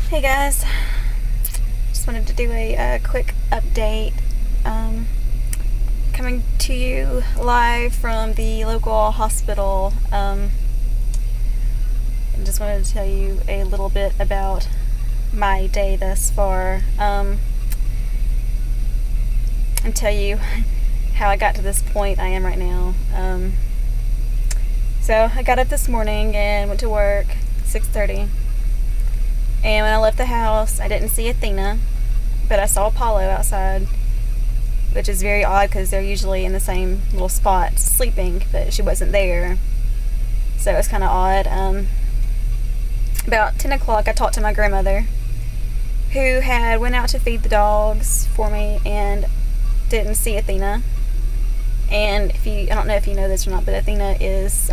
Hey guys, just wanted to do a quick update. Coming to you live from the local hospital. I just wanted to tell you a little bit about my day thus far, and tell you how I got to this point I am right now. So I got up this morning and went to work 6:30. And when I left the house, I didn't see Athena, but I saw Apollo outside, which is very odd because they're usually in the same little spot sleeping, but she wasn't there. So it was kind of odd. About 10 o'clock, I talked to my grandmother, who had went out to feed the dogs for me and didn't see Athena. And I don't know if you know this or not, but Athena is,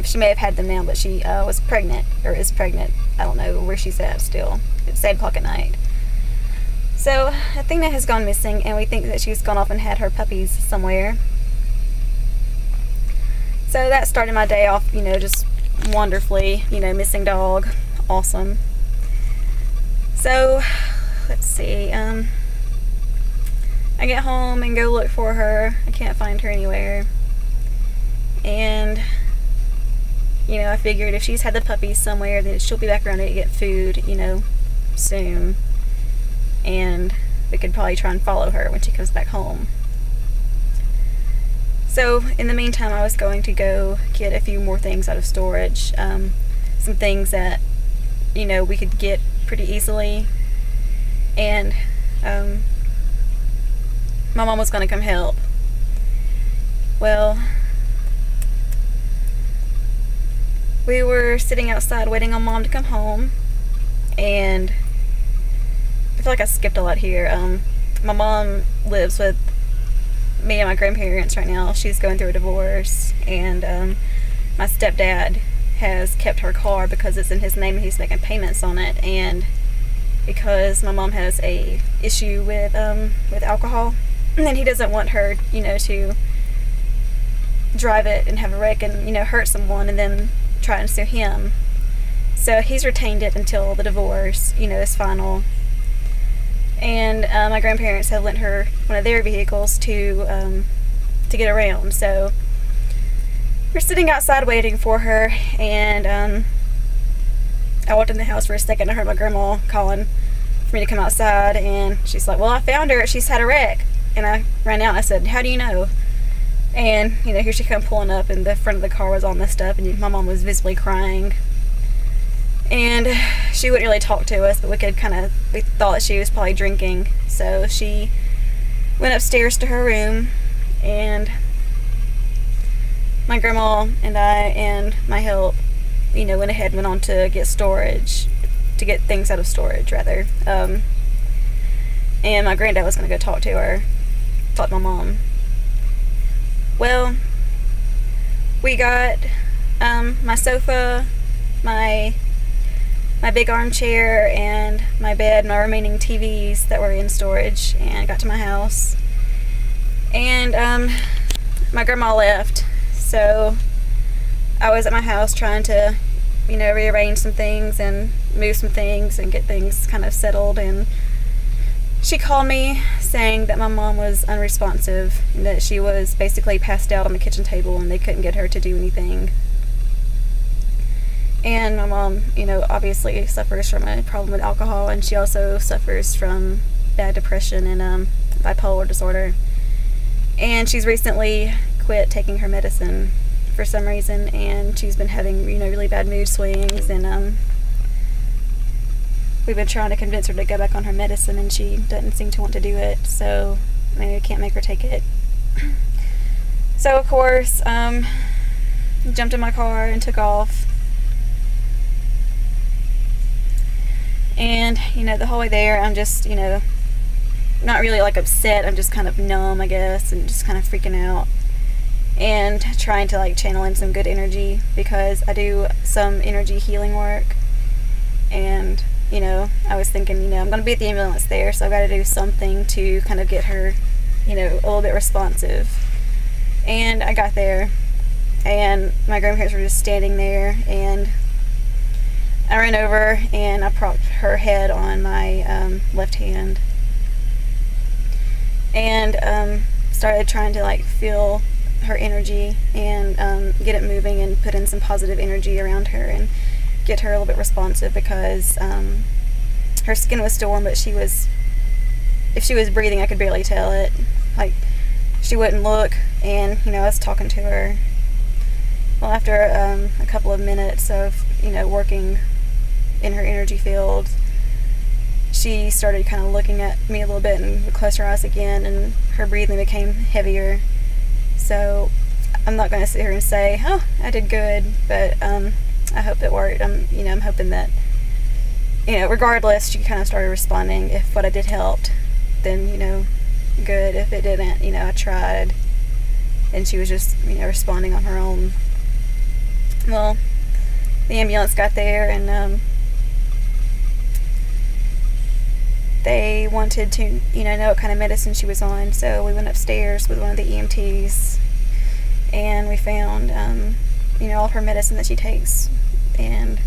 she may have had them now, but she was pregnant, or is pregnant. I don't know where she's at still. It's 8 o'clock at night. So Athena has gone missing, and we think that she's gone off and had her puppies somewhere. So that started my day off, just wonderfully, missing dog. Awesome. So, let's see, I get home and go look for her. I can't find her anywhere. And I figured if she's had the puppies somewhere, then she'll be back around to get food, soon. And we could probably try and follow her when she comes back home. So, in the meantime, I was going to go get a few more things out of storage. Some things that, we could get pretty easily. And, my mom was going to come help. Well, we were sitting outside waiting on Mom to come home, and I feel like I skipped a lot here. My mom lives with me and my grandparents right now. She's going through a divorce, and my stepdad has kept her car because it's in his name and he's making payments on it, and because my mom has a issue with alcohol, and then he doesn't want her, to drive it and have a wreck and, hurt someone and then try and sue him. So he's retained it until the divorce, is final. And my grandparents have lent her one of their vehicles to get around. So we're sitting outside waiting for her, and I walked in the house for a second. I heard my grandma calling for me to come outside, and she's like, "Well, I found her. She's had a wreck." And I ran out and I said, "How do you know?" And, here she come pulling up, and the front of the car was all messed up, and my mom was visibly crying. And she wouldn't really talk to us, but we thought that she was probably drinking. So she went upstairs to her room, and my grandma and I and my help, went on to get things out of storage, rather. And my granddad was going to go talk to my mom. Well, we got my sofa, my big armchair, and my bed, my remaining TVs that were in storage, and got to my house. And my grandma left, so I was at my house trying to, rearrange some things and move some things and get things kind of settled, and she called me saying that my mom was unresponsive and that she was basically passed out on the kitchen table and they couldn't get her to do anything. And my mom, obviously suffers from a problem with alcohol, and she also suffers from bad depression and bipolar disorder. And she's recently quit taking her medicine for some reason, and she's been having, really bad mood swings, and we've been trying to convince her to go back on her medicine, and she doesn't seem to want to do it, so maybe I can't make her take it. So, of course, jumped in my car and took off. And, the whole way there, I'm just, not really, upset. I'm just kind of numb, I guess, and just kind of freaking out. And trying to, channel in some good energy, because I do some energy healing work. And I was thinking, I'm going to be at the ambulance there, so I've got to do something to kind of get her, a little bit responsive. And I got there, and my grandparents were just standing there, and I ran over and I propped her head on my left hand and started trying to like feel her energy and get it moving and put in some positive energy around her and get her a little bit responsive, because her skin was still warm, but if she was breathing, I could barely tell it. Like, she wouldn't look, and I was talking to her. Well, after a couple of minutes of working in her energy field, she started kind of looking at me a little bit and would close her eyes again, and her breathing became heavier. So I'm not going to sit here and say, oh, I did good, but I hope it worked. I'm hoping that regardless, she kind of started responding. If what I did helped, then good. If it didn't, I tried, and she was just responding on her own. Well, the ambulance got there, and they wanted to know what kind of medicine she was on, so we went upstairs with one of the EMTs, and we found all of her medicine that she takes, and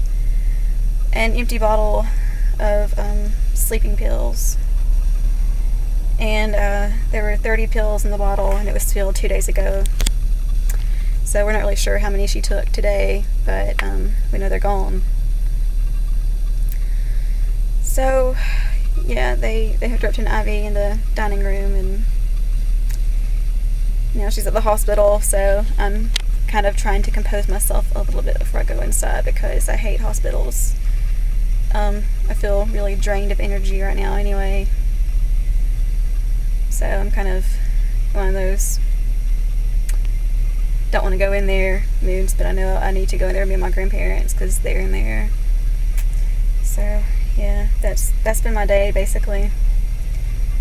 an empty bottle of sleeping pills, and there were 30 pills in the bottle, and it was filled 2 days ago. So we're not really sure how many she took today, but we know they're gone. So yeah, they hooked her up to an IV in the dining room, and now she's at the hospital. So I'm kind of trying to compose myself a little bit before I go inside, because I hate hospitals. I feel really drained of energy right now anyway. So I'm kind of one of those don't want to go in there moods, but I know I need to go in there and be with my grandparents because they're in there. So yeah, that's been my day basically.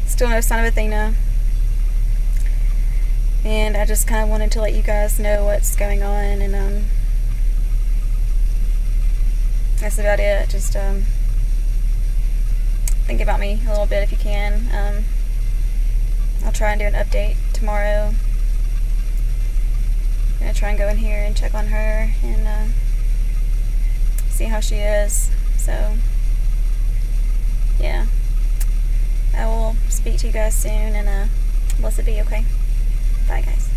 Still no sign of Athena, and I just kind of wanted to let you guys know what's going on, and that's about it. Just think about me a little bit if you can. I'll try and do an update tomorrow. I'm gonna try and go in here and check on her and see how she is. So yeah, I will speak to you guys soon, and blessed be. Okay, bye guys.